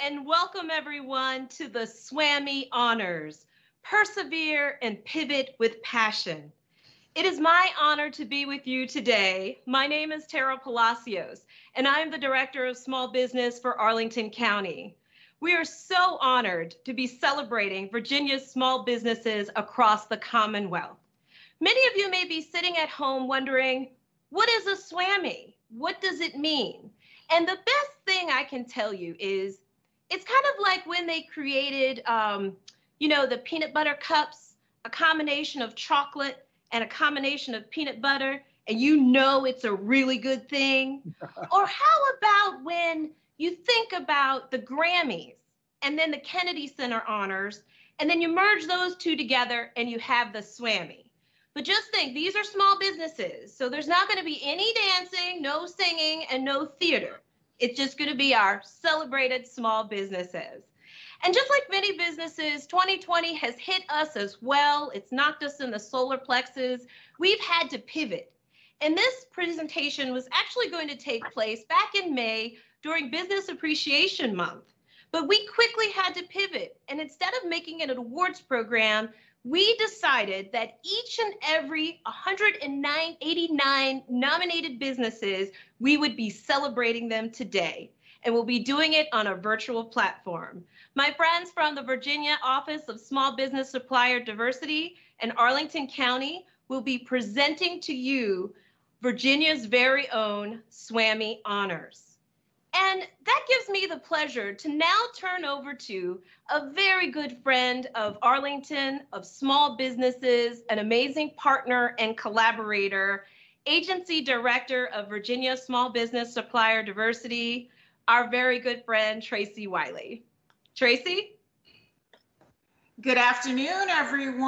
and welcome everyone to the SWaMmy Honors, Persevere and Pivot with Passion. It is my honor to be with you today. My name is Tara Palacios, and I am the Director of Small Business for Arlington County. We are so honored to be celebrating Virginia's small businesses across the Commonwealth. Many of you may be sitting at home wondering, what is a SWaMmy? What does it mean? And the best thing I can tell you is it's kind of like when they created, the peanut butter cups, a combination of chocolate and a combination of peanut butter, and you know it's a really good thing. Or how about when you think about the Grammys and then the Kennedy Center honors, and then you merge those two together and you have the SWaMmy. But just think, these are small businesses, so there's not going to be any dancing, no singing, and no theater. It's just going to be our celebrated small businesses. And just like many businesses, 2020 has hit us as well. It's knocked us in the solar plexus. We've had to pivot. And this presentation was actually going to take place back in May during Business Appreciation Month. But we quickly had to pivot. And instead of making it an awards program, we decided that each and every 189 nominated businesses, we would be celebrating them today. And we'll be doing it on a virtual platform. My friends from the Virginia Office of Small Business Supplier Diversity and Arlington County will be presenting to you Virginia's very own SWaMmy Honors. And that gives me the pleasure to now turn over to a very good friend of Arlington, of small businesses, an amazing partner and collaborator, Agency Director of Virginia Small Business Supplier Diversity, our very good friend, Tracy Wiley. Tracy? Good afternoon, everyone.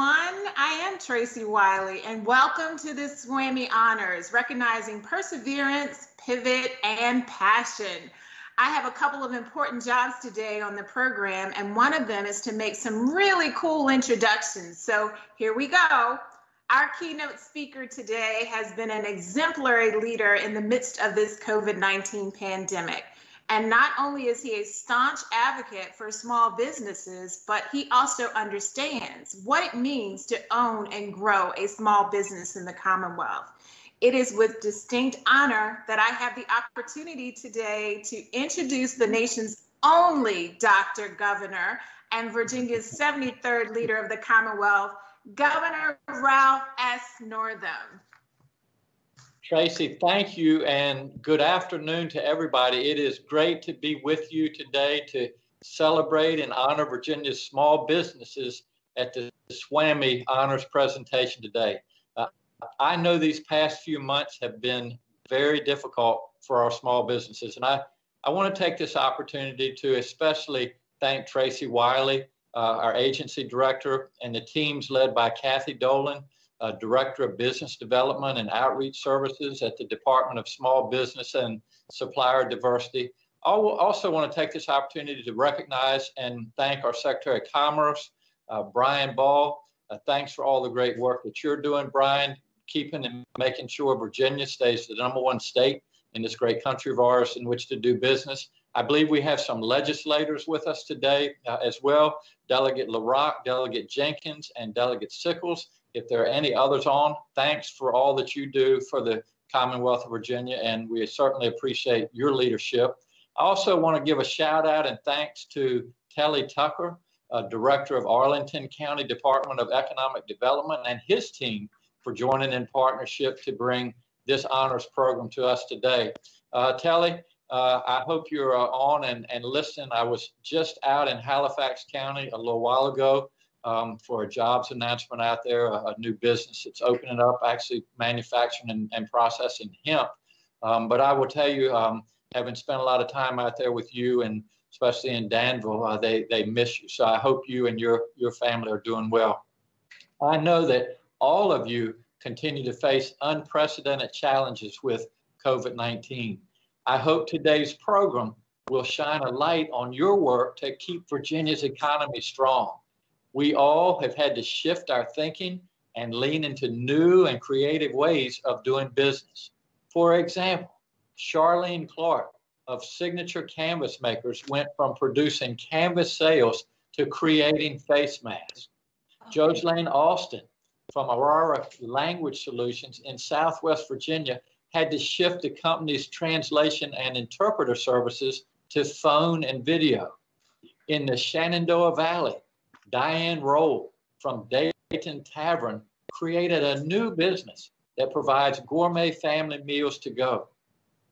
I am Tracy Wiley, and welcome to the SWaMmy Honors, recognizing perseverance, pivot, and passion. I have a couple of important jobs today on the program, and one of them is to make some really cool introductions. So here we go. Our keynote speaker today has been an exemplary leader in the midst of this COVID-19 pandemic. And not only is he a staunch advocate for small businesses, but he also understands what it means to own and grow a small business in the Commonwealth. It is with distinct honor that I have the opportunity today to introduce the nation's only Dr. Governor and Virginia's 73rd leader of the Commonwealth, Governor Ralph S. Northam. Tracy, thank you, and good afternoon to everybody. It is great to be with you today to celebrate and honor Virginia's small businesses at the SWaMmy Honors presentation today. I know these past few months have been very difficult for our small businesses, and I want to take this opportunity to especially thank Tracy Wiley, our agency director, and the teams led by Kathy Dolan, Director of Business Development and Outreach Services at the Department of Small Business and Supplier Diversity. I also want to take this opportunity to recognize and thank our Secretary of Commerce, Brian Ball. Thanks for all the great work that you're doing, Brian, keeping and making sure Virginia stays the #1 state in this great country of ours in which to do business. I believe we have some legislators with us today as well, Delegate LaRock, Delegate Jenkins, and Delegate Sickles. If there are any others on, thanks for all that you do for the Commonwealth of Virginia, and we certainly appreciate your leadership. I also want to give a shout out and thanks to Telly Tucker, Director of Arlington County Department of Economic Development, and his team for joining in partnership to bring this honors program to us today. Telly, I hope you're on and listening. I was just out in Halifax County a little while ago for a jobs announcement out there, a new business that's opening up, actually manufacturing and processing hemp. But I will tell you, having spent a lot of time out there with you, and especially in Danville, they miss you. So I hope you and your family are doing well. I know that all of you continue to face unprecedented challenges with COVID-19. I hope today's program will shine a light on your work to keep Virginia's economy strong. We all have had to shift our thinking and lean into new and creative ways of doing business. For example, Charlene Clark of signature canvas makers went from producing canvas sales to creating face masks. Joslane Austin from Aurora Language Solutions in Southwest Virginia had to shift the company's translation and interpreter services to phone and video. In the Shenandoah Valley, Diane Roll from Dayton Tavern created a new business that provides gourmet family meals to go.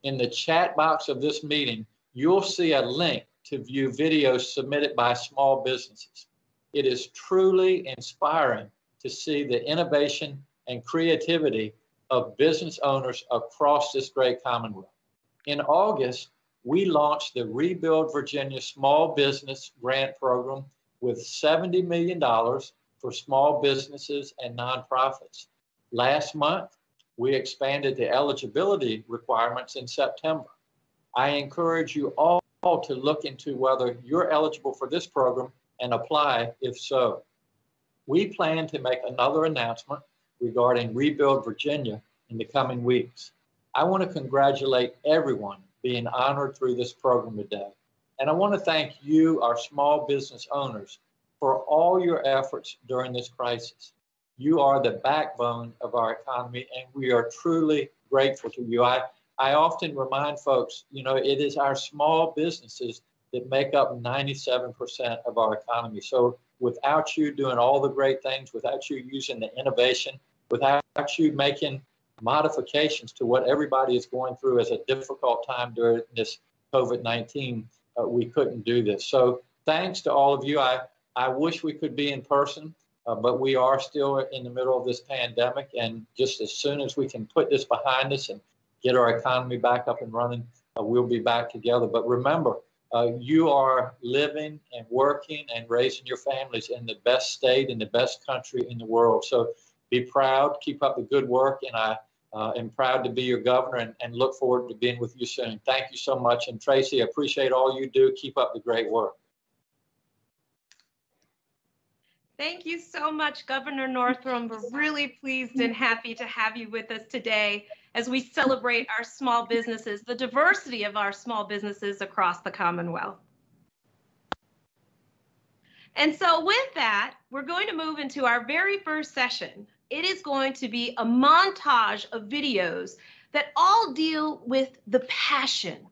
In the chat box of this meeting, you'll see a link to view videos submitted by small businesses. It is truly inspiring to see the innovation and creativity of business owners across this great Commonwealth. In August, we launched the Rebuild Virginia Small Business Grant Program with $70 million for small businesses and nonprofits. Last month, we expanded the eligibility requirements in September. I encourage you all to look into whether you're eligible for this program and apply if so. We plan to make another announcement regarding Rebuild Virginia in the coming weeks. I want to congratulate everyone being honored through this program today. And I want to thank you, our small business owners, for all your efforts during this crisis. You are the backbone of our economy, and we are truly grateful to you. I often remind folks, you know, it is our small businesses that make up 97% of our economy. So without you doing all the great things, without you using the innovation, without you making modifications to what everybody is going through as a difficult time during this COVID-19, we couldn't do this. So thanks to all of you. I wish we could be in person, but we are still in the middle of this pandemic. And just as soon as we can put this behind us and get our economy back up and running, we'll be back together. But remember, you are living and working and raising your families in the best state, in the best country in the world. So be proud, keep up the good work, and I am proud to be your governor and look forward to being with you soon. Thank you so much. And Tracy, I appreciate all you do. Keep up the great work. Thank you so much, Governor Northam. We're really pleased and happy to have you with us today as we celebrate our small businesses, the diversity of our small businesses across the Commonwealth. And so with that, we're going to move into our very first session. It is going to be a montage of videos that all deal with the passion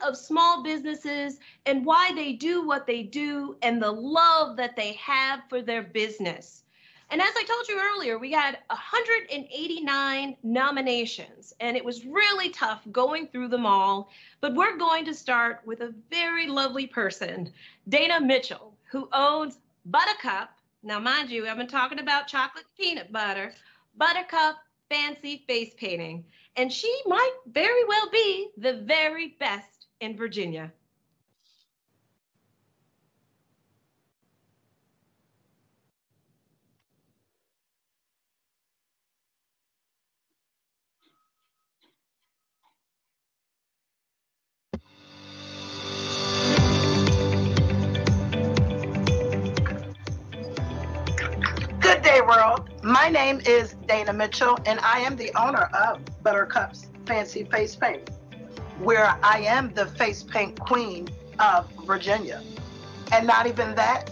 of small businesses and why they do what they do and the love that they have for their business. And as I told you earlier, we had 189 nominations, and it was really tough going through them all. But we're going to start with a very lovely person, Dana Mitchell, who owns Buttercup. Now, mind you, I've been talking about chocolate peanut butter, Buttercup Fancy Face Painting. And she might very well be the very best in Virginia. Good day, world. My name is Dana Mitchell, and I am the owner of Buttercup's Fancy Face Paint, where I am the face paint queen of Virginia. And not even that,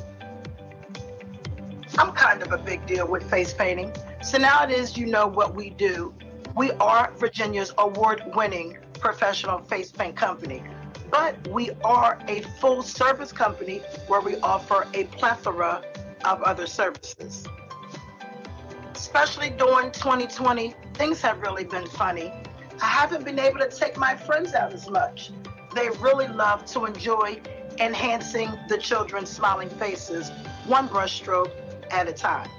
I'm kind of a big deal with face painting. So now it is, you know what we do. We are Virginia's award-winning professional face paint company, but we are a full-service company where we offer a plethora of other services. Especially during 2020, things have really been funny. I haven't been able to take my friends out as much. They really love to enjoy enhancing the children's smiling faces, one brush stroke at a time.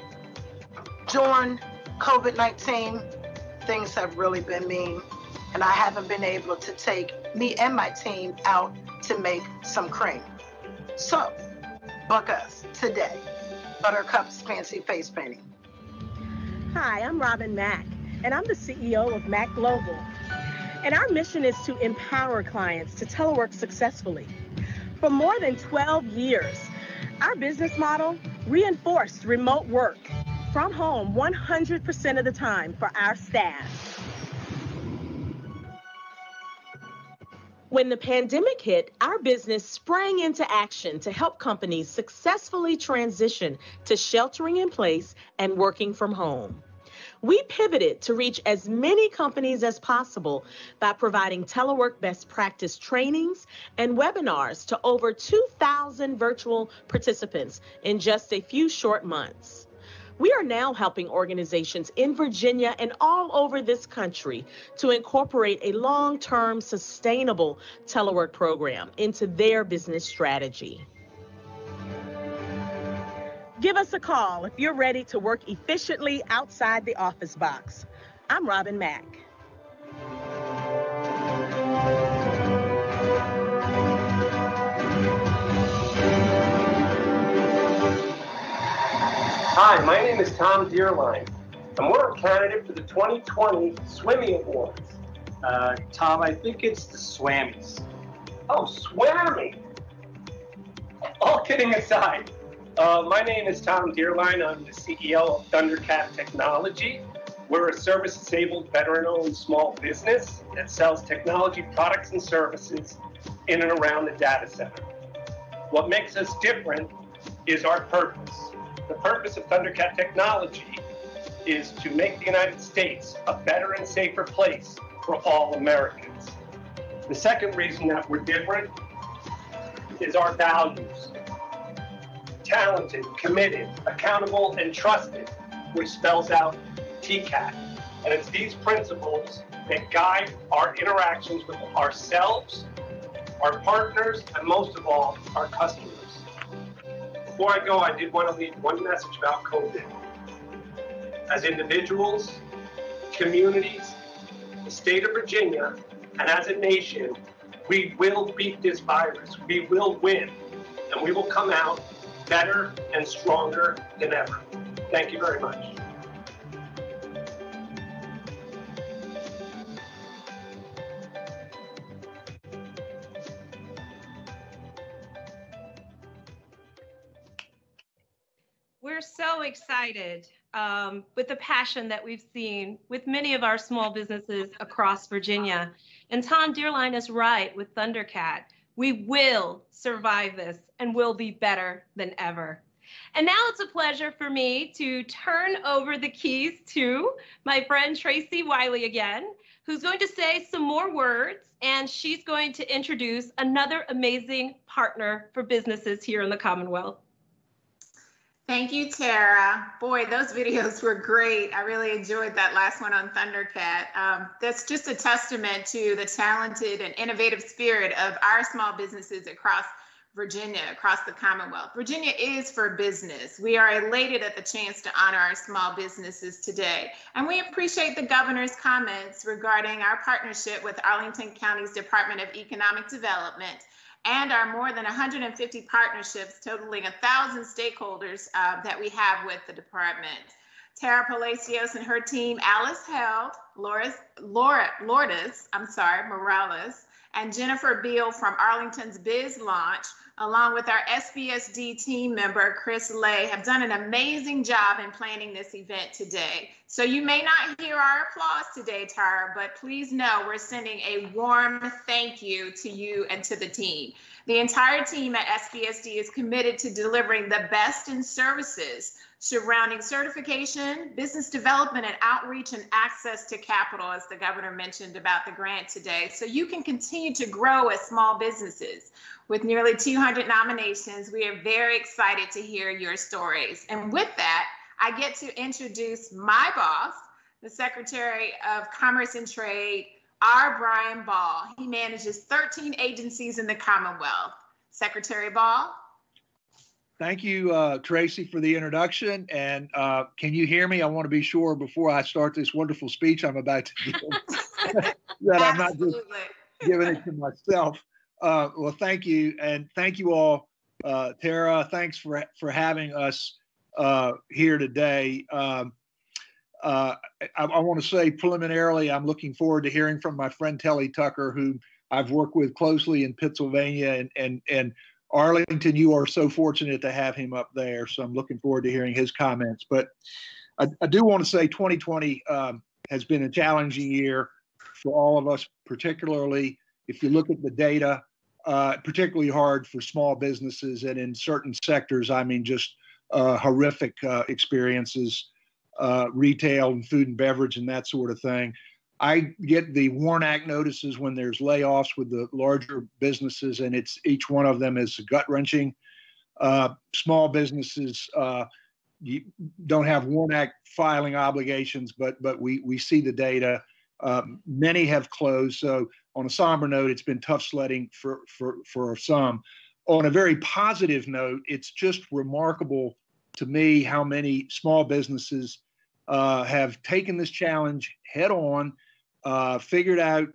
During COVID-19, things have really been mean, and I haven't been able to take me and my team out to make some cream. So, book us today, Buttercup's Fancy Face Painting. Hi, I'm Robin Mack, and I'm the CEO of Mack Global. And our mission is to empower clients to telework successfully. For more than 12 years, our business model reinforced remote work from home 100% of the time for our staff. When the pandemic hit, our business sprang into action to help companies successfully transition to sheltering in place and working from home. We pivoted to reach as many companies as possible by providing telework best practice trainings and webinars to over 2,000 virtual participants in just a few short months. We are now helping organizations in Virginia and all over this country to incorporate a long-term, sustainable telework program into their business strategy. Give us a call if you're ready to work efficiently outside the office box. I'm Robin Mack. Hi, my name is Tom Dearline, and we're a candidate for the 2020 SWaMmy Awards. Tom, I think it's the SWaMmies. Oh, SWaMmy! All kidding aside, my name is Tom Dearline. I'm the CEO of Thundercat Technology. We're a service-disabled, veteran-owned small business that sells technology products and services in and around the data center. What makes us different is our purpose. The purpose of Thundercat Technology is to make the United States a better and safer place for all Americans. The second reason that we're different is our values. Talented, committed, accountable, and trusted, which spells out TCAT. And it's these principles that guide our interactions with ourselves, our partners, and most of all, our customers. Before I go, I did want to leave one message about COVID. As individuals, communities, the state of Virginia, and as a nation, we will beat this virus. We will win, and we will come out better and stronger than ever. Thank you very much. We're so excited with the passion that we've seen with many of our small businesses across Virginia. And Tom Dearline is right with Thundercat. We will survive this and will be better than ever. And now it's a pleasure for me to turn over the keys to my friend Tracy Wiley again, who's going to say some more words, and she's going to introduce another amazing partner for businesses here in the Commonwealth. Thank you, Tara. Boy, those videos were great. I really enjoyed that last one on Thundercat. That's just a testament to the talented and innovative spirit of our small businesses across Virginia, across the Commonwealth. Virginia is for business. We are elated at the chance to honor our small businesses today. And we appreciate the governor's comments regarding our partnership with Arlington County's Department of Economic Development and our more than 150 partnerships totaling 1,000 stakeholders that we have with the department. Tara Palacios and her team, Alice Held, Lourdes Morales, and Jennifer Beal from Arlington's Biz Launch, along with our SBSD team member, Chris Lay, have done an amazing job in planning this event today. So you may not hear our applause today, Tara, but please know we're sending a warm thank you to you and to the team. The entire team at SBSD is committed to delivering the best in services surrounding certification, business development, and outreach and access to capital, as the governor mentioned about the grant today, so you can continue to grow as small businesses. With nearly 200 nominations, we are very excited to hear your stories. And with that, I get to introduce my boss, the Secretary of Commerce and Trade, R. Brian Ball. He manages 13 agencies in the Commonwealth. Secretary Ball. Thank you, Tracy, for the introduction. And can you hear me? I want to be sure before I start this wonderful speech I'm about to give that I'm not just giving it to myself. Well, thank you. And thank you all. Tara, thanks for having us here today. I want to say preliminarily, I'm looking forward to hearing from my friend Telly Tucker, who I've worked with closely in Pennsylvania, and Arlington, you are so fortunate to have him up there. So I'm looking forward to hearing his comments. But I do want to say 2020 has been a challenging year for all of us, particularly if you look at the data, particularly hard for small businesses, and in certain sectors, I mean, just horrific experiences, retail and food and beverage and that sort of thing. I get the WARN Act notices when there's layoffs with the larger businesses, and it's each one of them is gut-wrenching. Small businesses don't have WARN Act filing obligations, but we see the data. Many have closed. So on a somber note, it's been tough sledding for some. On a very positive note, it's just remarkable to me how many small businesses have taken this challenge head on, figured out,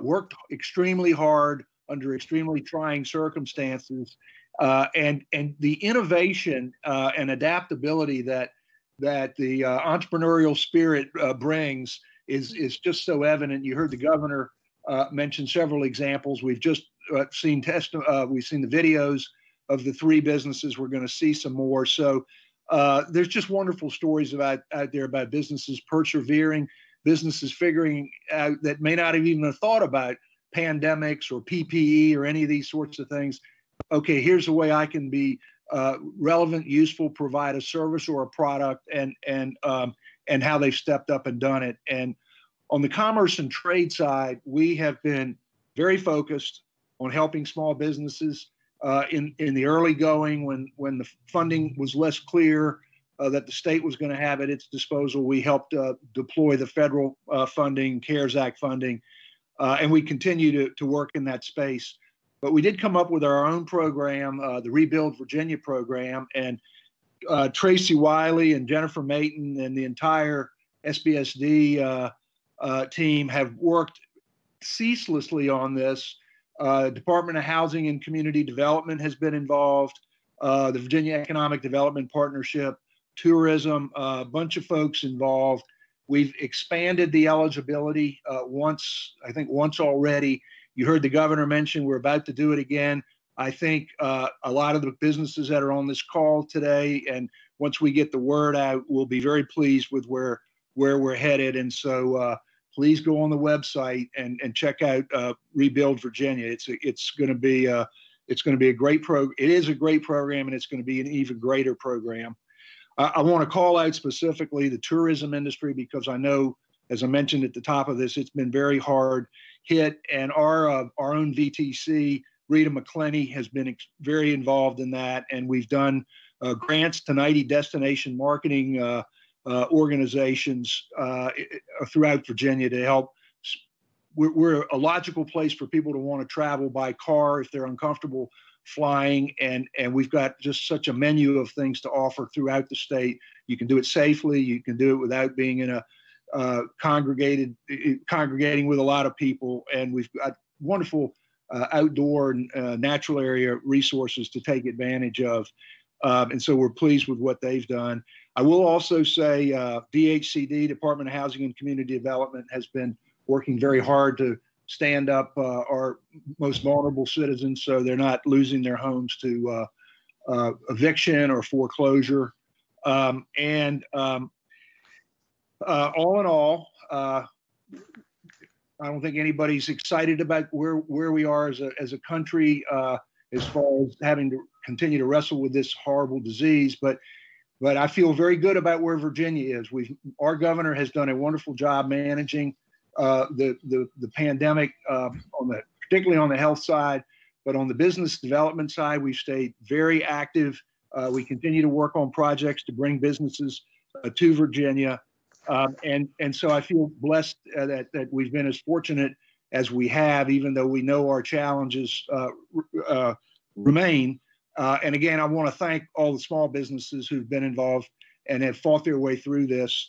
worked extremely hard under extremely trying circumstances, and the innovation and adaptability that the entrepreneurial spirit brings is just so evident. You heard the governor mention several examples. We've just seen we've seen the videos of the 3 businesses. We're going to see some more. So there's just wonderful stories out there about businesses persevering, businesses figuring out that may not have even thought about pandemics or PPE or any of these sorts of things. Okay, here's a way I can be relevant, useful, provide a service or a product, and how they've stepped up and done it. And on the commerce and trade side, we have been very focused on helping small businesses in the early going when the funding was less clear that the state was going to have at its disposal. We helped deploy the federal funding, CARES Act funding, and we continue to work in that space. But we did come up with our own program, the Rebuild Virginia program, and Tracy Wiley and Jennifer Mayton and the entire SBSD team have worked ceaselessly on this. Department of Housing and Community Development has been involved, the Virginia Economic Development Partnership, tourism, a bunch of folks involved. We've expanded the eligibility once already. You heard the governor mention we're about to do it again. I think a lot of the businesses that are on this call today, and once we get the word out, we'll be very pleased with where we're headed. And so please go on the website and check out Rebuild Virginia. It's going to be a great program. It is a great program, and it's going to be an even greater program. I want to call out specifically the tourism industry because I know, as I mentioned at the top of this, it's been very hard hit, and our own VTC, Rita McClenny, has been very involved in that, and we've done grants to 90 destination marketing organizations throughout Virginia to help. We're a logical place for people to want to travel by car if they're uncomfortable flying, and we've got just such a menu of things to offer throughout the state. You can do it safely, you can do it without being in a congregating with a lot of people, and we've got wonderful outdoor and natural area resources to take advantage of, and so we're pleased with what they've done. I will also say DHCD, Department of Housing and Community Development, has been working very hard to stand up our most vulnerable citizens so they're not losing their homes to eviction or foreclosure. All in all, I don't think anybody's excited about where we are as a country as far as having to continue to wrestle with this horrible disease. But I feel very good about where Virginia is. Our governor has done a wonderful job managing the pandemic, particularly on the health side, but on the business development side, we've stayed very active. We continue to work on projects to bring businesses to Virginia. And so I feel blessed that we've been as fortunate as we have, even though we know our challenges remain. And again, I want to thank all the small businesses who've been involved and have fought their way through this.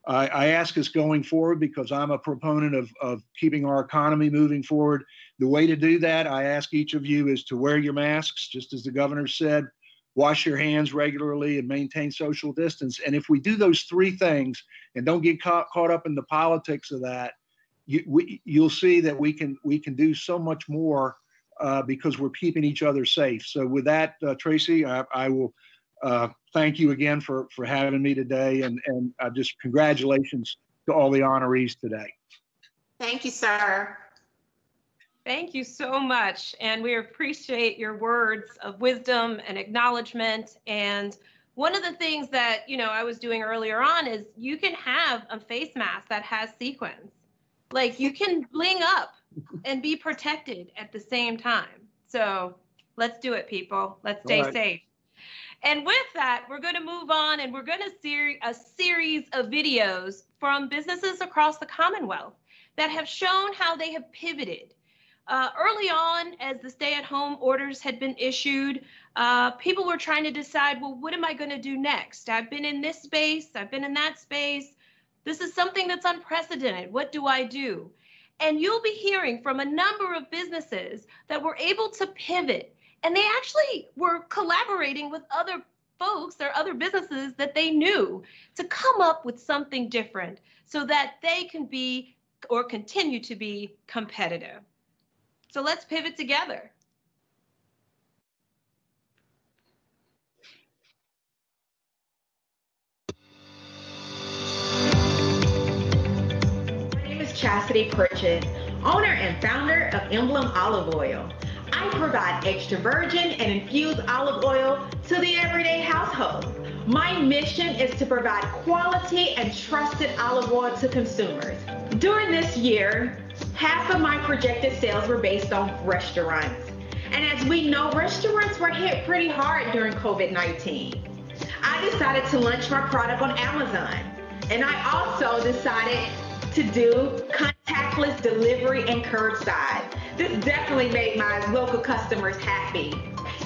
I ask us going forward, because I'm a proponent of keeping our economy moving forward. The way to do that, I ask each of you, is to wear your masks, just as the governor said, wash your hands regularly, and maintain social distance. And if we do those 3 things and don't get caught up in the politics of that, you'll see that we can do so much more because we're keeping each other safe. So with that, Tracy, I will thank you again for having me today, and just congratulations to all the honorees today. Thank you, sir. Thank you so much. And we appreciate your words of wisdom and acknowledgement. And one of the things that, I was doing earlier on is you can have a face mask that has sequins. Like you can bling up and be protected at the same time. So let's do it, people. Let's stay safe. And with that, we're going to move on and we're going to see a series of videos from businesses across the Commonwealth that have shown how they have pivoted. Early on, as the stay-at-home orders had been issued, people were trying to decide, well, what am I going to do next? I've been in this space. I've been in that space. This is something that's unprecedented. What do I do? And you'll be hearing from a number of businesses that were able to pivot. And they actually were collaborating with other folks or other businesses that they knew to come up with something different so that they can be or continue to be competitive. So let's pivot together. My name is Chastity Pritchett, owner and founder of Emblem Olive Oil. I provide extra virgin and infused olive oil to the everyday household. My mission is to provide quality and trusted olive oil to consumers. During this year, half of my projected sales were based on restaurants. And as we know, restaurants were hit pretty hard during COVID-19. I decided to launch my product on Amazon. And I also decided to do contactless delivery and curbside. This definitely made my local customers happy.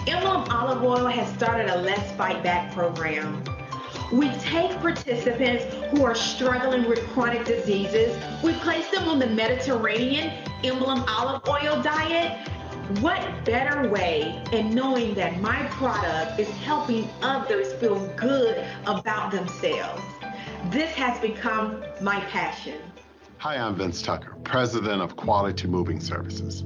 Emblem Olive Oil has started a Let's Fight Back program. We take participants who are struggling with chronic diseases. We place them on the Mediterranean Emblem Olive Oil diet. What better way in knowing that my product is helping others feel good about themselves? This has become my passion. Hi, I'm Vince Tucker, president of Quality Moving Services.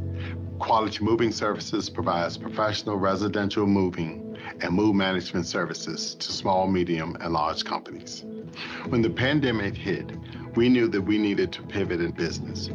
Quality Moving Services provides professional residential moving and move management services to small, medium, and large companies. When the pandemic hit, we knew that we needed to pivot in business.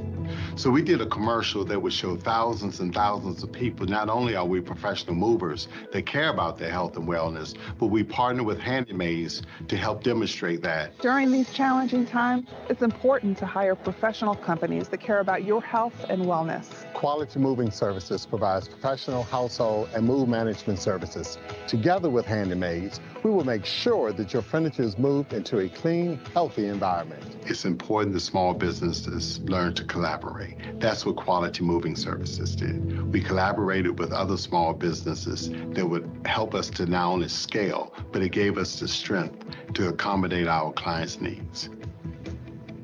So we did a commercial that would show thousands and thousands of people. Not only are we professional movers that care about their health and wellness, but we partner with Handymaids to help demonstrate that. During these challenging times, it's important to hire professional companies that care about your health and wellness. Quality Moving Services provides professional household and move management services. Together with Handymaids, we will make sure that your furniture is moved into a clean, healthy environment. It's important that small businesses learn to collaborate. That's what Quality Moving Services did. We collaborated with other small businesses that would help us to not only scale, but it gave us the strength to accommodate our clients' needs.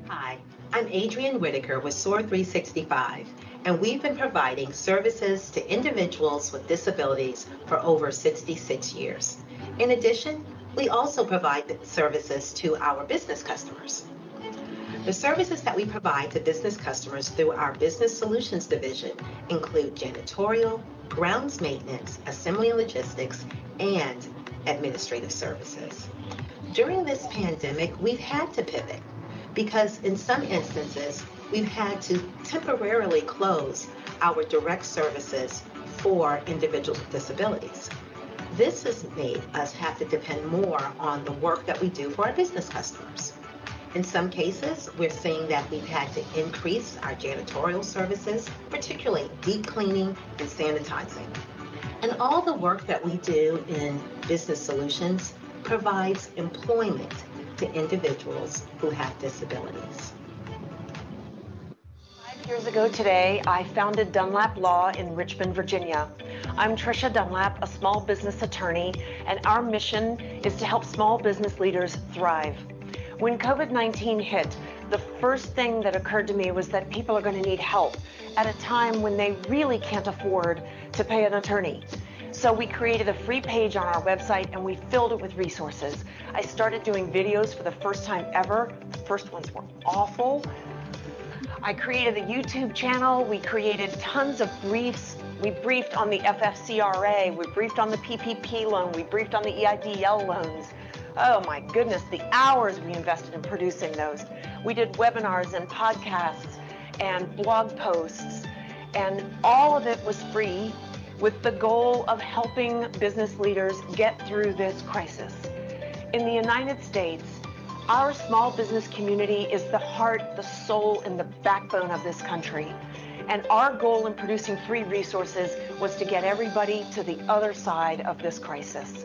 Hi, I'm Adrienne Whitaker with SOAR 365, and we've been providing services to individuals with disabilities for over 66 years. In addition, we also provide services to our business customers. The services that we provide to business customers through our Business Solutions division include janitorial, grounds maintenance, assembly and logistics, and administrative services. During this pandemic, we've had to pivot because in some instances, we've had to temporarily close our direct services for individuals with disabilities. This has made us have to depend more on the work that we do for our business customers. In some cases, we're seeing that we've had to increase our janitorial services, particularly deep cleaning and sanitizing. And all the work that we do in Business Solutions provides employment to individuals who have disabilities. 5 years ago today, I founded Dunlap Law in Richmond, Virginia. I'm Tricia Dunlap, a small business attorney, and our mission is to help small business leaders thrive. When COVID-19 hit, the first thing that occurred to me was that people are going to need help at a time when they really can't afford to pay an attorney. So we created a free page on our website and we filled it with resources. I started doing videos for the first time ever. The first ones were awful. I created a YouTube channel. We created tons of briefs. We briefed on the FFCRA. We briefed on the PPP loan. We briefed on the EIDL loans. Oh my goodness, the hours we invested in producing those. We did webinars and podcasts and blog posts. And all of it was free with the goal of helping business leaders get through this crisis. In the United States, our small business community is the heart, the soul, and the backbone of this country. And our goal in producing free resources was to get everybody to the other side of this crisis.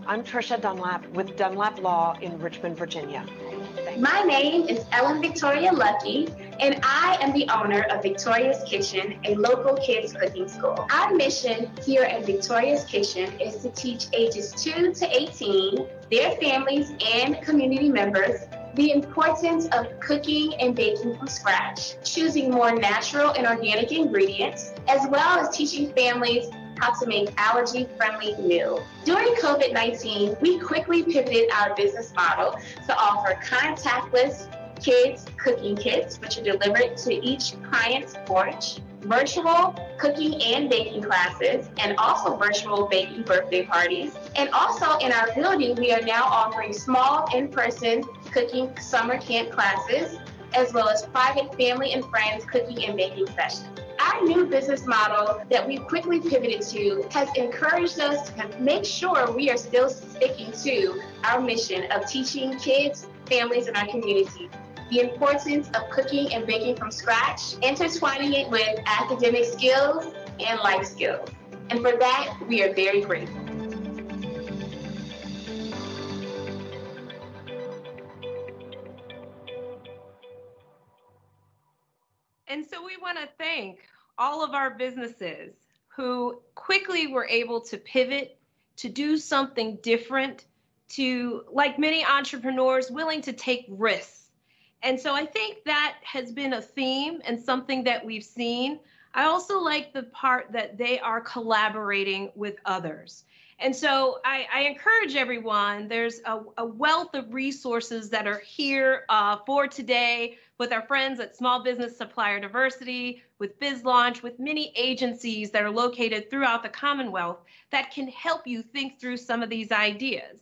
I'm Tricia Dunlap with Dunlap Law in Richmond, Virginia. My name is Ellen Victoria Lucky, and I am the owner of Victoria's Kitchen, a local kids cooking school. Our mission here at Victoria's Kitchen is to teach ages 2 to 18, their families and community members, the importance of cooking and baking from scratch, choosing more natural and organic ingredients, as well as teaching families how to make allergy-friendly meals. During COVID-19, we quickly pivoted our business model to offer contactless kids cooking kits, which are delivered to each client's porch, virtual cooking and baking classes, and also virtual baking birthday parties. And also in our building, we are now offering small in-person cooking summer camp classes, as well as private family and friends cooking and baking sessions. Our new business model that we quickly pivoted to has encouraged us to make sure we are still sticking to our mission of teaching kids, families, and our community the importance of cooking and baking from scratch, intertwining it with academic skills and life skills. And for that, we are very grateful. And so we want to thank all of our businesses who quickly were able to pivot, to do something different, to, like many entrepreneurs, willing to take risks. And so I think that has been a theme and something that we've seen. I also like the part that they are collaborating with others. And so I encourage everyone, there's a wealth of resources that are here for today with our friends at Small Business Supplier Diversity, with BizLaunch, with many agencies that are located throughout the Commonwealth that can help you think through some of these ideas.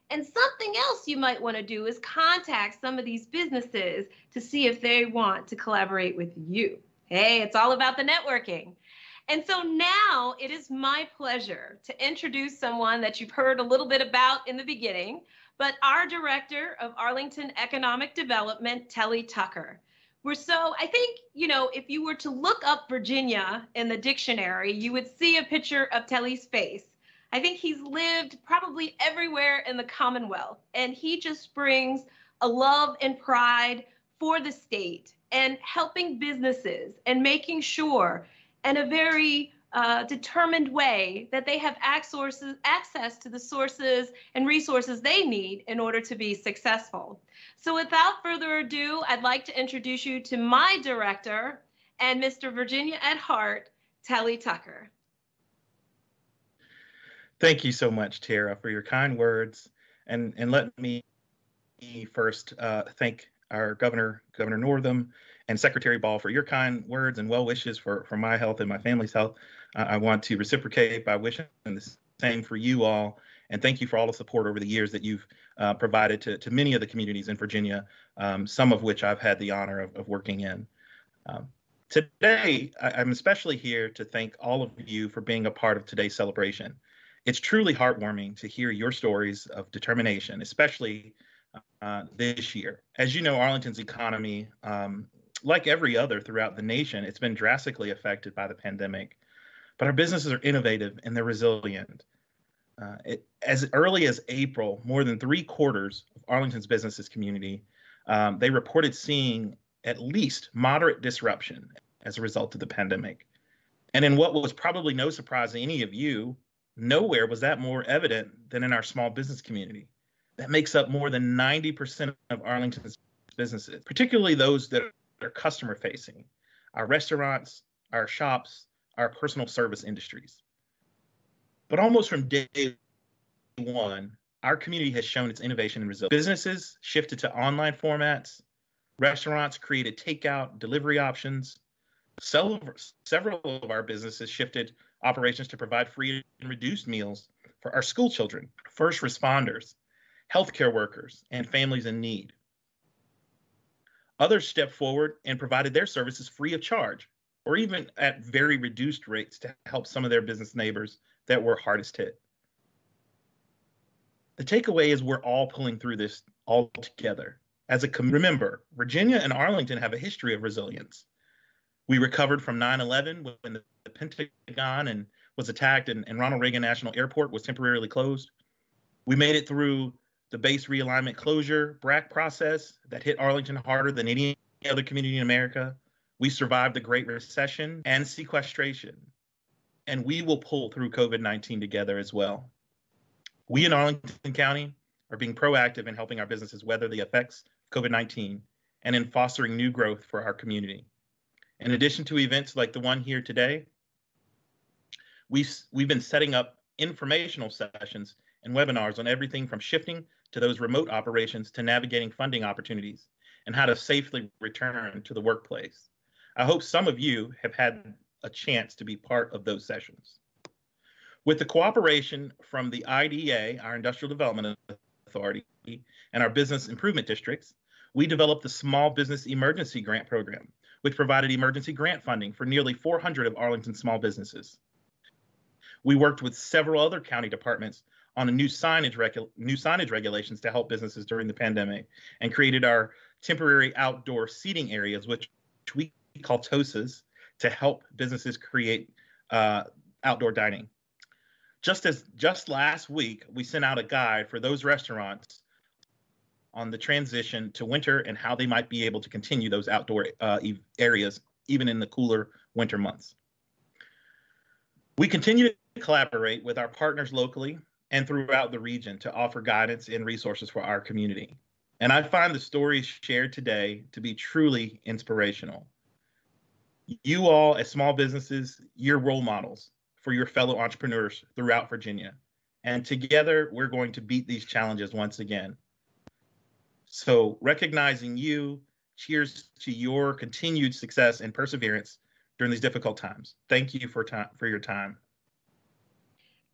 And something else you might want to do is contact some of these businesses to see if they want to collaborate with you. Hey, it's all about the networking. And so now it is my pleasure to introduce someone that you've heard a little bit about in the beginning, but our Director of Arlington Economic Development, Telly Tucker. I think, if you were to look up Virginia in the dictionary, you would see a picture of Telly's face. I think he's lived probably everywhere in the Commonwealth, and he just brings a love and pride for the state and helping businesses and making sure in a very determined way that they have access to the sources and resources they need in order to be successful. So without further ado, I'd like to introduce you to my director and Mr. Virginia at Heart, Telly Tucker. Thank you so much, Tara, for your kind words. And let me first thank our Governor Northam, and Secretary Ball for your kind words and well wishes for my health and my family's health. I want to reciprocate by wishing the same for you all. And thank you for all the support over the years that you've provided to many of the communities in Virginia, some of which I've had the honor of working in. Today, I'm especially here to thank all of you for being a part of today's celebration. It's truly heartwarming to hear your stories of determination, especially this year. As you know, Arlington's economy, like every other throughout the nation, it's been drastically affected by the pandemic. But our businesses are innovative and they're resilient. As early as April, more than 3/4 of Arlington's businesses community, they reported seeing at least moderate disruption as a result of the pandemic. And in what was probably no surprise to any of you, nowhere was that more evident than in our small business community. That makes up more than 90% of Arlington's businesses, particularly those that are customer facing, our restaurants, our shops, our personal service industries. But almost from day one, our community has shown its innovation and resilience. Businesses shifted to online formats, restaurants created takeout, delivery options. Several of our businesses shifted operations to provide free and reduced meals for our school children, first responders, healthcare workers, and families in need. Others stepped forward and provided their services free of charge or even at very reduced rates to help some of their business neighbors that were hardest hit. The takeaway is we're all pulling through this all together. Remember, Virginia and Arlington have a history of resilience. We recovered from 9/11 when the Pentagon was attacked and Ronald Reagan National Airport was temporarily closed. We made it through the base realignment closure BRAC process that hit Arlington harder than any other community in America. We survived the Great Recession and sequestration, and we will pull through COVID-19 together as well. We in Arlington County are being proactive in helping our businesses weather the effects of COVID-19 and in fostering new growth for our community. In addition to events like the one here today, we've been setting up informational sessions and webinars on everything from shifting to those remote operations to navigating funding opportunities and how to safely return to the workplace. I hope some of you have had a chance to be part of those sessions. With the cooperation from the IDA, our Industrial Development Authority, and our business improvement districts, we developed the Small Business Emergency Grant Program, which provided emergency grant funding for nearly 400 of Arlington's small businesses. We worked with several other county departments on new signage regulations to help businesses during the pandemic, and created our temporary outdoor seating areas, which we call TOSAs, to help businesses create outdoor dining. Just last week, we sent out a guide for those restaurants on the transition to winter and how they might be able to continue those outdoor areas, even in the cooler winter months. We continue to collaborate with our partners locally and throughout the region to offer guidance and resources for our community. And I find the stories shared today to be truly inspirational. You all, as small businesses, you're role models for your fellow entrepreneurs throughout Virginia. And together, we're going to beat these challenges once again. So recognizing you, cheers to your continued success and perseverance during these difficult times. Thank you for your time.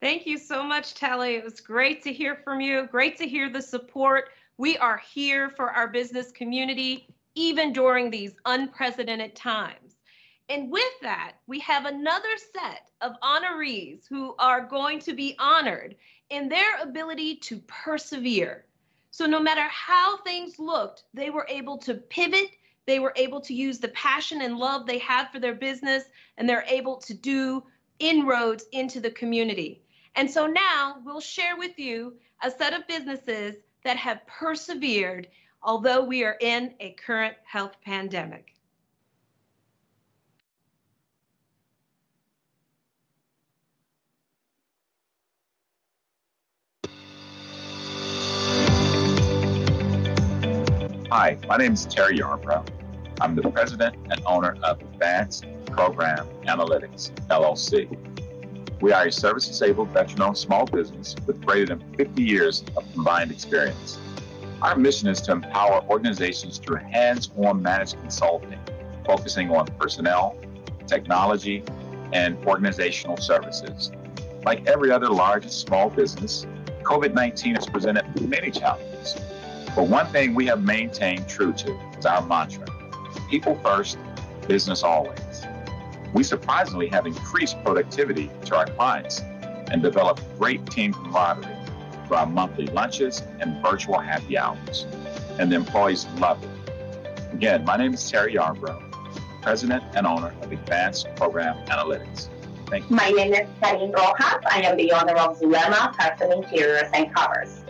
Thank you so much, Telly. It was great to hear from you. Great to hear the support. We are here for our business community, even during these unprecedented times. And with that, we have another set of honorees who are going to be honored in their ability to persevere. So no matter how things looked, they were able to pivot. They were able to use the passion and love they have for their business, and they're able to do inroads into the community. And so now we'll share with you a set of businesses that have persevered, although we are in a current health pandemic. Hi, my name is Terry Yarbrough. I'm the president and owner of Advanced Program Analytics, LLC. We are a service-disabled, veteran-owned small business with greater than 50 years of combined experience. Our mission is to empower organizations through hands-on managed consulting, focusing on personnel, technology, and organizational services. Like every other large and small business, COVID-19 has presented many challenges. But one thing we have maintained true to is our mantra: people first, business always. We surprisingly have increased productivity to our clients and developed great team camaraderie through our monthly lunches and virtual happy hours. And the employees love it. Again, my name is Terry Yarbrough, president and owner of Advanced Program Analytics. Thank you. My name is Karin Rojas. I am the owner of SWaMmy Custom Interiors and Covers.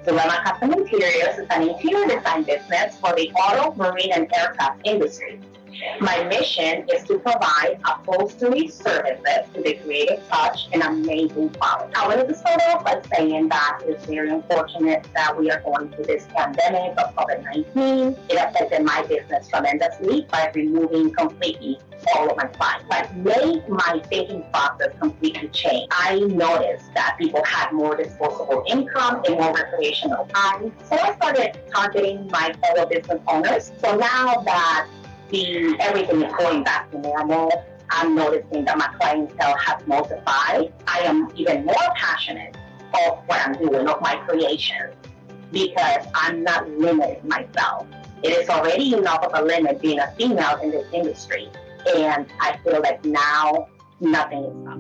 SWaMmy Custom Interiors is an interior design business for the auto, marine, and aircraft industry. My mission is to provide upholstery services to the creative touch and amazing quality. I wanted to start off by saying that it's very unfortunate that we are going through this pandemic of COVID-19. It affected my business tremendously by removing completely all of my clients. But made my thinking process completely change. I noticed that people had more disposable income and more recreational time. So I started targeting my fellow business owners. So now that everything is going back to normal, I'm noticing that my clientele has multiplied. I am even more passionate of what I'm doing, of my creation, because I'm not limiting myself. It is already enough of a limit being a female in this industry. And I feel like now nothing is up.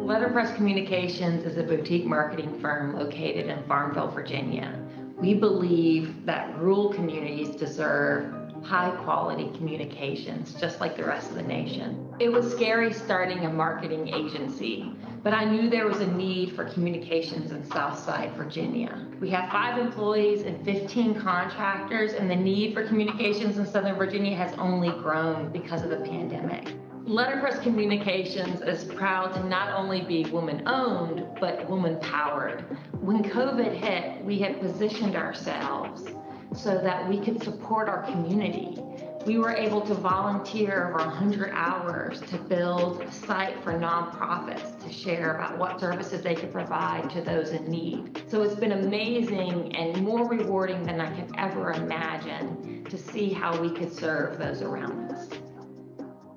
Letterpress Communications is a boutique marketing firm located in Farmville, Virginia. We believe that rural communities deserve high-quality communications, just like the rest of the nation. It was scary starting a marketing agency, but I knew there was a need for communications in Southside, Virginia. We have 5 employees and 15 contractors, and the need for communications in Southern Virginia has only grown because of the pandemic. Letterpress Communications is proud to not only be woman-owned, but woman-powered. When COVID hit, we had positioned ourselves so that we could support our community. We were able to volunteer over 100 hours to build a site for nonprofits to share about what services they could provide to those in need. So it's been amazing and more rewarding than I could ever imagine to see how we could serve those around us.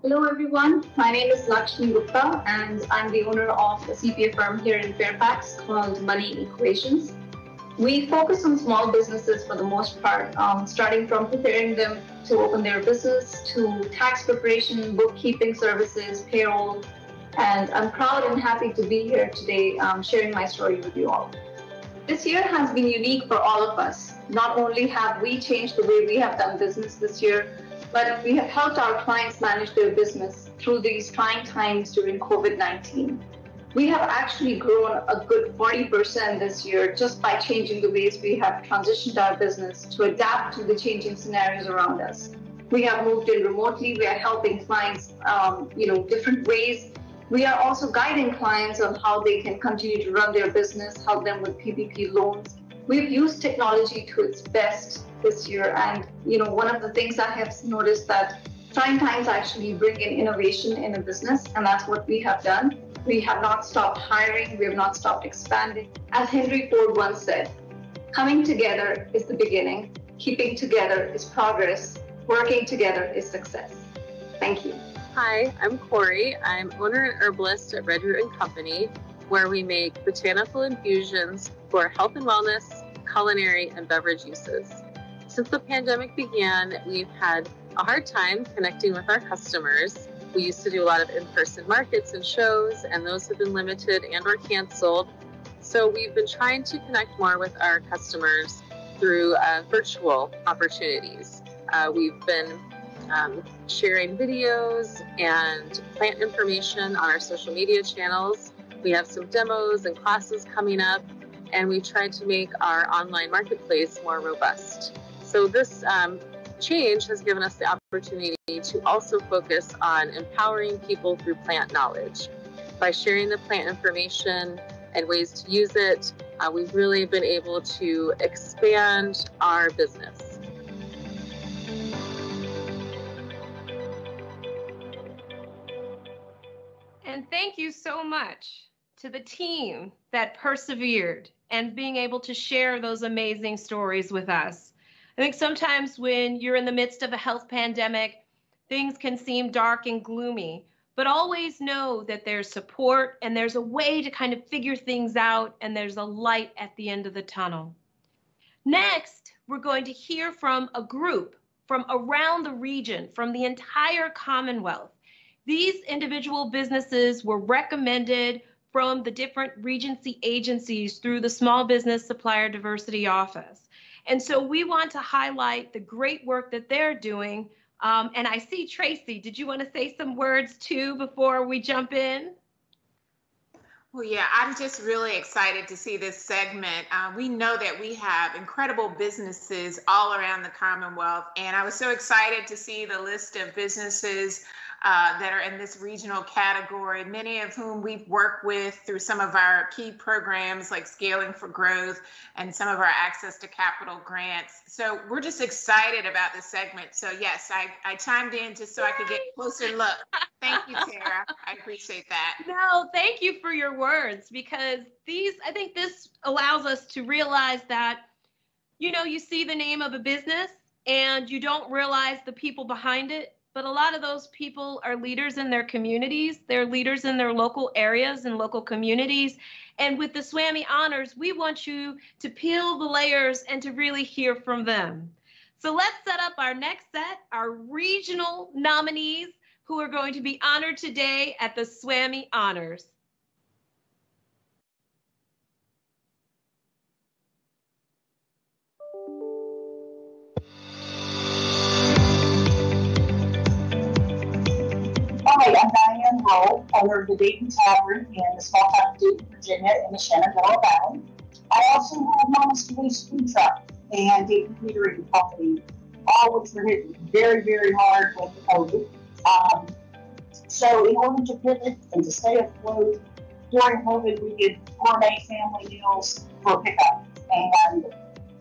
Hello everyone, my name is Lakshmi Gupta and I'm the owner of a CPA firm here in Fairfax called Money Equations. We focus on small businesses for the most part, starting from preparing them to open their business to tax preparation, bookkeeping services, payroll, and I'm proud and happy to be here today sharing my story with you all. This year has been unique for all of us. Not only have we changed the way we have done business this year, but we have helped our clients manage their business through these trying times during COVID-19. We have actually grown a good 40% this year just by changing the ways we have transitioned our business to adapt to the changing scenarios around us. We have moved in remotely, we are helping clients different ways. We are also guiding clients on how they can continue to run their business, help them with PPP loans. We've used technology to its best this year, and one of the things I have noticed that trying times actually bring in innovation in a business, and that's what we have done. We have not stopped hiring, we have not stopped expanding. As Henry Ford once said, coming together is the beginning, keeping together is progress, working together is success. Thank you. Hi, I'm Corey. I'm owner and herbalist at Redroot & Company, where we make botanical infusions for health and wellness, culinary, and beverage uses. Since the pandemic began, we've had a hard time connecting with our customers. We used to do a lot of in-person markets and shows, and those have been limited and or canceled. So we've been trying to connect more with our customers through virtual opportunities. We've been sharing videos and plant information on our social media channels. We have some demos and classes coming up, and we tried to make our online marketplace more robust. So this change has given us the opportunity to also focus on empowering people through plant knowledge. By sharing the plant information and ways to use it, we've really been able to expand our business. And thank you so much to the team that persevered and being able to share those amazing stories with us. I think sometimes when you're in the midst of a health pandemic, things can seem dark and gloomy, but always know that there's support and there's a way to kind of figure things out, and there's a light at the end of the tunnel. Next, we're going to hear from a group from around the region, from the entire Commonwealth. These individual businesses were recommended from the different Regency agencies through the Small Business Supplier Diversity Office. And so we want to highlight the great work that they're doing. And I see Tracy, did you want to say some words too before we jump in? Well, yeah, I'm just really excited to see this segment. We know that we have incredible businesses all around the Commonwealth, and I was so excited to see the list of businesses that are in this regional category, many of whom we've worked with through some of our key programs like Scaling for Growth and some of our Access to Capital grants. So we're just excited about this segment. So yes, I chimed in just so I could get a closer look. Thank you, Tara. I appreciate that. No, thank you for your words, because I think this allows us to realize that, you see the name of a business and you don't realize the people behind it. But a lot of those people are leaders in their communities. They're leaders in their local areas and local communities. And with the SWaMmy Honors, we want you to peel the layers and to really hear from them. So let's set up our next set, our regional nominees who are going to be honored today at the SWaMmy Honors. Hi, I'm Diane Roll, owner of the Dayton Tavern in the small town of Dayton, Virginia, in the Shenandoah Valley. I also have Mama's Police Food Truck and Dayton Catering Company, all which were hit very, very hard with COVID. So in order to pivot and to stay afloat during COVID, we did gourmet family meals for pickup and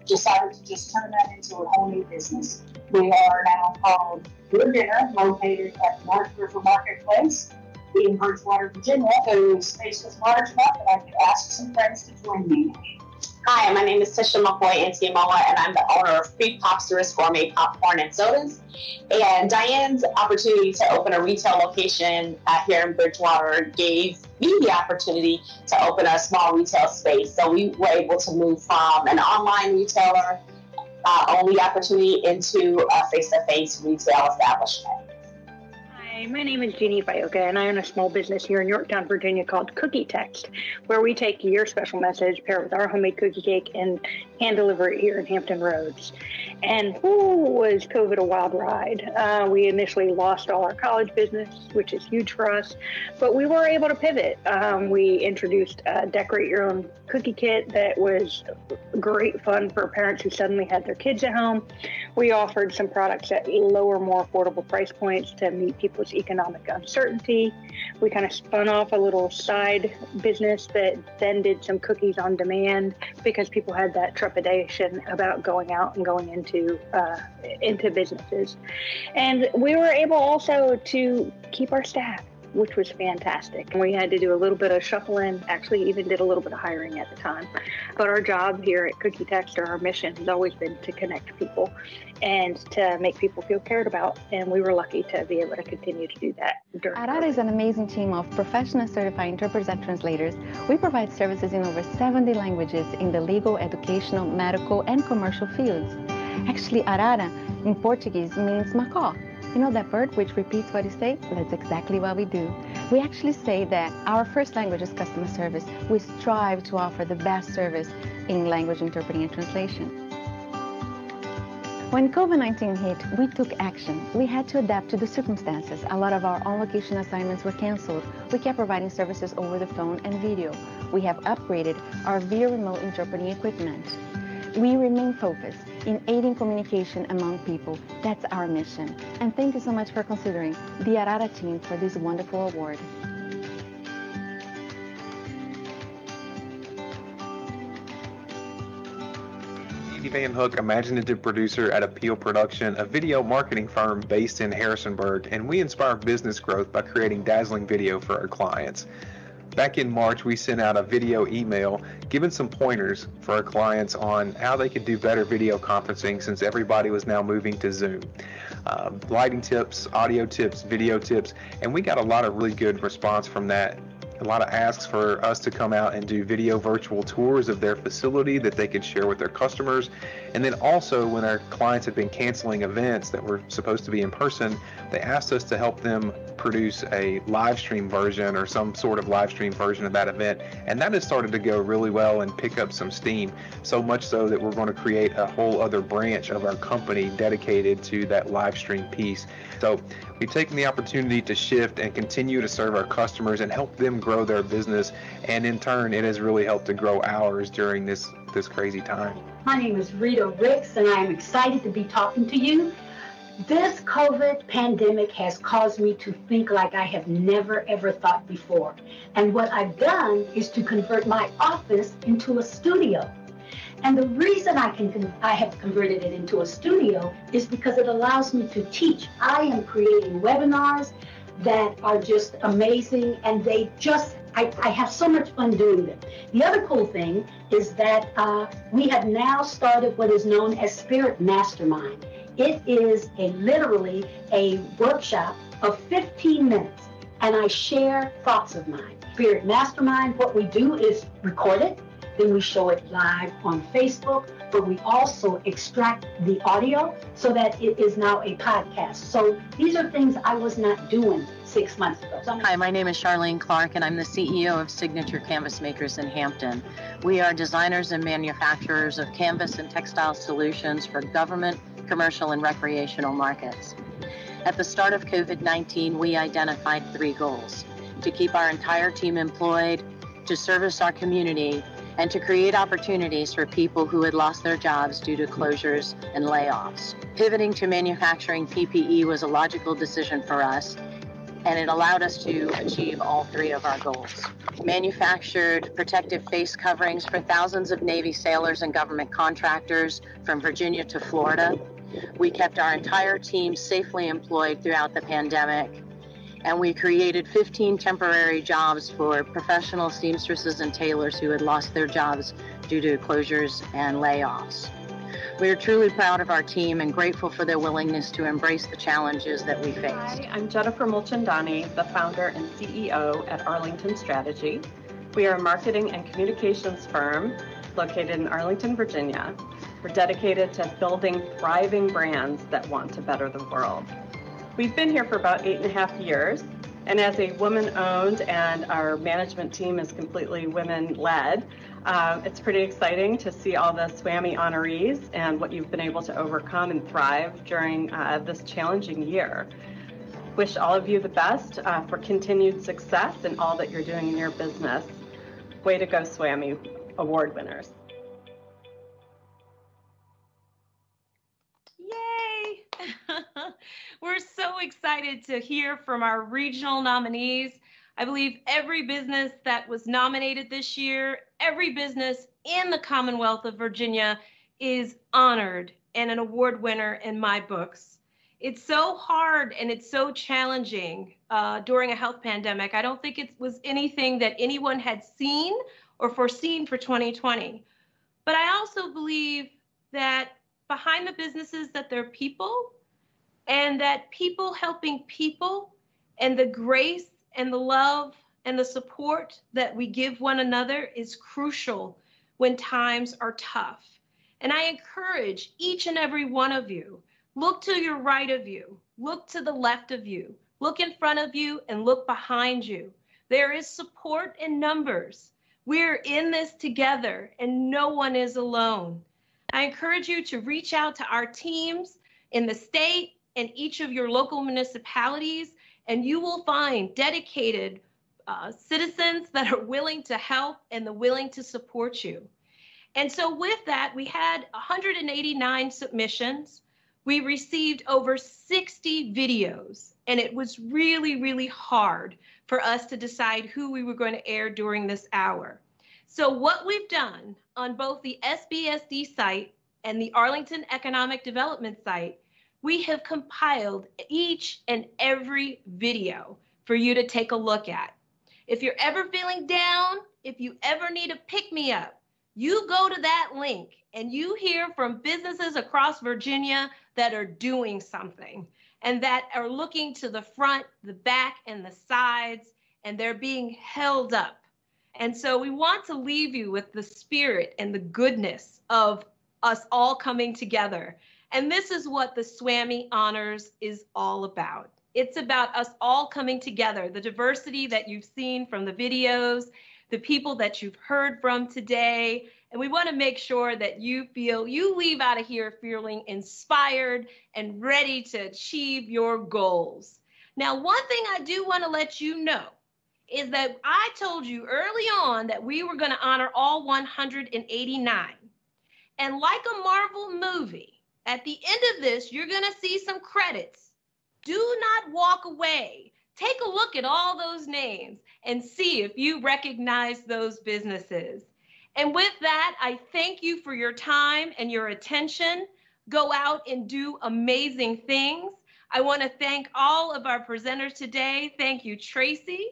decided to just turn that into a homemade business. We are now called Good Dinner, located at North River Marketplace in Bridgewater, Virginia, whose space was large enough that I could ask some friends to join me. Hi, my name is Tisha McCoy Antiemoa, and I'm the owner of Free Popsters Gourmet Popcorn and Sodas. And Diane's opportunity to open a retail location here in Bridgewater gave me the opportunity to open a small retail space. So we were able to move from an online retailer only opportunity into a face-to-face retail establishment. Hi, my name is Jeannie Fioca, and I own a small business here in Yorktown, Virginia called Cookie Text, where we take your special message, pair it with our homemade cookie cake, and hand deliver it here in Hampton Roads. And was COVID a wild ride? We initially lost all our college business, which is huge for us, but we were able to pivot. We introduced a decorate your own cookie kit that was great fun for parents who suddenly had their kids at home. We offered some products at lower, more affordable price points to meet people's economic uncertainty. We kind of spun off a little side business that then did some cookies on demand because people had that trepidation about going out and going into businesses. And we were able also to keep our staff, which was fantastic. We had to do a little bit of shuffling, actually even did a little bit of hiring at the time. But our job here at Cookie Text, or our mission, has always been to connect people and to make people feel cared about. And we were lucky to be able to continue to do that. Arara is an amazing team of professional certified interpreters and translators. We provide services in over 70 languages in the legal, educational, medical, and commercial fields. Actually, Arara in Portuguese means macaw. You know that bird which repeats what you say? That's exactly what we do. We actually say that our first language is customer service. We strive to offer the best service in language interpreting and translation. When COVID-19 hit, we took action. We had to adapt to the circumstances. A lot of our on-location assignments were canceled. We kept providing services over the phone and video. We have upgraded our via remote interpreting equipment. We remain focused in aiding communication among people. That's our mission. And thank you so much for considering the Arara team for this wonderful award. Van Hook, imaginative producer at Appeal Production, a video marketing firm based in Harrisonburg, and we inspire business growth by creating dazzling video for our clients. Back in March, we sent out a video email giving some pointers for our clients on how they could do better video conferencing since everybody was now moving to Zoom. Lighting tips, audio tips, video tips, and we got a lot of really good response from that. A lot of asks for us to come out and do video virtual tours of their facility that they could share with their customers. And then also when our clients had been canceling events that were supposed to be in person, they asked us to help them produce a live stream version or some sort of live stream version of that event. And that has started to go really well and pick up some steam, so much so that we're going to create a whole other branch of our company dedicated to that live stream piece. So we've taken the opportunity to shift and continue to serve our customers and help them grow their business. And in turn, it has really helped to grow ours during this crazy time. My name is Rita Ricks, and I am excited to be talking to you. This COVID pandemic has caused me to think like I have never, ever thought before. And what I've done is to convert my office into a studio. And the reason I have converted it into a studio is because it allows me to teach. I am creating webinars that are just amazing, and I have so much fun doing them. The other cool thing is that we have now started what is known as Spirit Mastermind. It is literally a workshop of 15 minutes, and I share thoughts of mine. Spirit Mastermind, what we do is record it, then we show it live on Facebook, but we also extract the audio so that it is now a podcast. So these are things I was not doing 6 months ago. Hi, my name is Charlene Clark, and I'm the CEO of Signature Canvas Makers in Hampton. We are designers and manufacturers of canvas and textile solutions for government, commercial, and recreational markets. At the start of COVID-19, we identified 3 goals: to keep our entire team employed, to service our community, and to create opportunities for people who had lost their jobs due to closures and layoffs. Pivoting to manufacturing PPE was a logical decision for us, and it allowed us to achieve all 3 of our goals. Manufactured protective face coverings for thousands of Navy sailors and government contractors from Virginia to Florida. We kept our entire team safely employed throughout the pandemic, and we created 15 temporary jobs for professional seamstresses and tailors who had lost their jobs due to closures and layoffs. We are truly proud of our team and grateful for their willingness to embrace the challenges that we faced. Hi, I'm Jennifer Mulchandani, the founder and CEO at Arlington Strategy. We are a marketing and communications firm located in Arlington, Virginia. We're dedicated to building thriving brands that want to better the world. We've been here for about 8.5 years, and as a woman-owned and our management team is completely women-led, it's pretty exciting to see all the SWaMmy honorees and what you've been able to overcome and thrive during this challenging year. Wish all of you the best for continued success in all that you're doing in your business. Way to go, SWaMmy award winners. Yay! We're so excited to hear from our regional nominees. I believe every business that was nominated this year, every business in the Commonwealth of Virginia is honored and an award winner in my books. It's so hard and it's so challenging during a health pandemic. I don't think it was anything that anyone had seen or foreseen for 2020. But I also believe that behind the businesses that they're people, and that people helping people, and the grace and the love and the support that we give one another is crucial when times are tough. And I encourage each and every one of you, look to your right of you, look to the left of you, look in front of you, and look behind you. There is support in numbers. We're in this together, and no one is alone. I encourage you to reach out to our teams in the state and each of your local municipalities, and you will find dedicated citizens that are willing to help and the willing to support you. And so with that, we had 189 submissions. We received over 60 videos, and it was really, really hard for us to decide who we were going to air during this hour. So what we've done on both the SBSD site and the Arlington Economic Development site, we have compiled each and every video for you to take a look at. If you're ever feeling down, if you ever need a pick-me-up, you go to that link and you hear from businesses across Virginia that are doing something and that are looking to the front, the back, and the sides, and they're being held up. And so we want to leave you with the spirit and the goodness of us all coming together. And this is what the SWaMmy Honors is all about. It's about us all coming together, the diversity that you've seen from the videos, the people that you've heard from today. And we want to make sure that you leave out of here feeling inspired and ready to achieve your goals. Now, one thing I do want to let you know is that I told you early on that we were going to honor all 189. And like a Marvel movie, at the end of this, you're going to see some credits. Do not walk away. Take a look at all those names and see if you recognize those businesses. And with that, I thank you for your time and your attention. Go out and do amazing things. I want to thank all of our presenters today. Thank you, Tracy.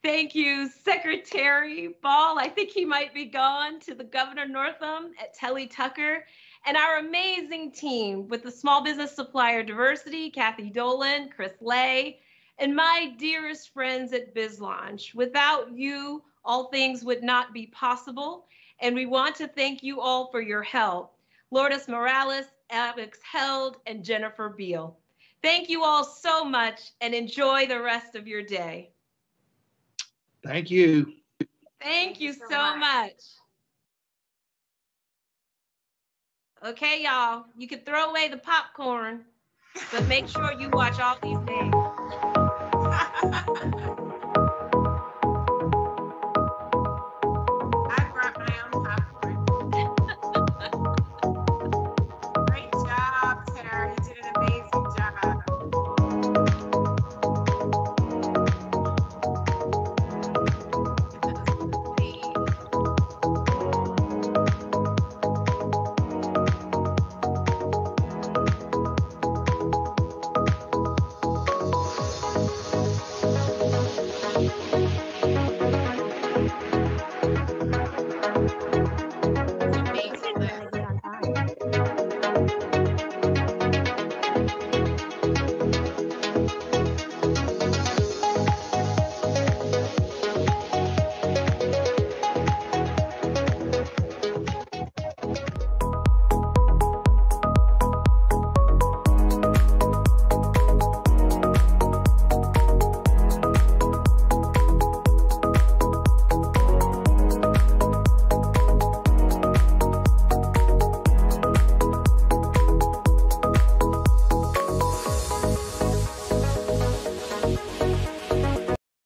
Thank you, Secretary Ball. I think he might be gone to the Governor Northam at Telly Tucker. And our amazing team with the Small Business Supplier Diversity, Kathy Dolan, Chris Lay, and my dearest friends at BizLaunch. Without you, all things would not be possible. And we want to thank you all for your help. Lourdes Morales, Alex Held, and Jennifer Beal. Thank you all so much and enjoy the rest of your day. Thank you. Thank you so much. Okay, y'all, you can throw away the popcorn, but make sure you watch all these things.